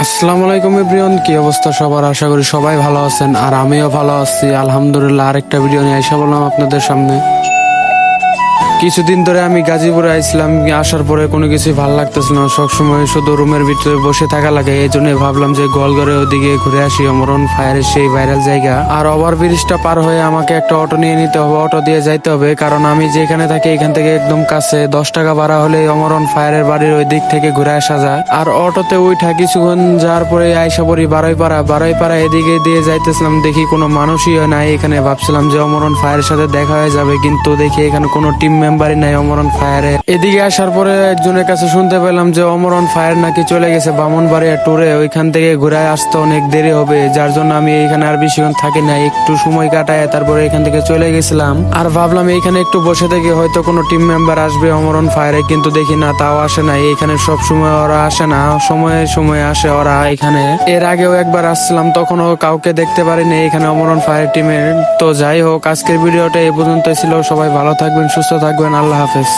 আসসালামু আলাইকুম এভরিওয়ান, কি অবস্থা সবার? আশা করি সবাই ভালো আছেন আর আমিও ভালো আছি আলহামদুলিল্লাহ। আরেকটা ভিডিও নিয়ে এসে বললাম আপনাদের সামনে। কিছুদিন ধরে আমি গাজীপুরে আইছিলাম, আসার পরে কোনো কিছু ভালো লাগতেছিল না, সবসময় শুধু রুমের ভিতরে বসে থাকা লাগে। এই জন্য ভাবলাম যে গোয়ালঘরের ওদিকে ঘুরে আসি, অমরন ফায়ারের সেই ভাইরাল জায়গা। আর ওভার ব্রিজটা পার হয়ে আমাকে একটা অটো নিয়ে নিতে হবে, অটো দিয়ে যাইতে হবে, কারণ আমি যেখানে থাকি এখান থেকে একদম কাছে, 10 টাকা ভাড়া হলে অমরন ফায়ারের বাড়ির ওই দিক থেকে ঘুরে আসা যায়। আর অটোতে উঠা কিছুক্ষণ যাওয়ার পরে আইসা পড়ি বারোইপাড়া এদিকে দিয়ে যাইতেছিলাম, দেখি কোনো মানুষই নাই এখানে। ভাবছিলাম যে অমরন ফায়ারের সাথে দেখা হয়ে যাবে, কিন্তু দেখি এখানে কোনো টিম মেম্বারই নাই অমরন ফায়ারে। এদিকে আসার পরে একজনের কাছে শুনতে পেলাম যে অমরন ফায়ার নাকি চলে গেছে ব্রাহ্মণবাড়িয়া ট্যুরে, ওইখান থেকে ঘুরে আসতে অনেক দেরি হবে, যার জন্য আমি এখানে আর বেশিক্ষণ থাকি না, একটু সময় কাটায় তারপরে এখান থেকে চলে গেছিলাম। আর ভাবলাম এইখানে একটু বসে থেকে হয়তো কোনো টিম মেম্বার আসবে অমরন ফায়ারে, কিন্তু দেখি না, তাও আসে না। এখানে সব সময় ওরা আসে না, সময়ে সময়ে আসে ওরা এখানে। এর আগেও একবার আসছিলাম, তখনও কাউকে দেখতে পারিনি এখানে অমরন ফায়ার টিমের। তো যাই হোক, আজকের ভিডিওটা এই পর্যন্ত ছিল। সবাই ভালো থাকবেন, সুস্থ থাকবেন, আল্লাহ হাফেজ।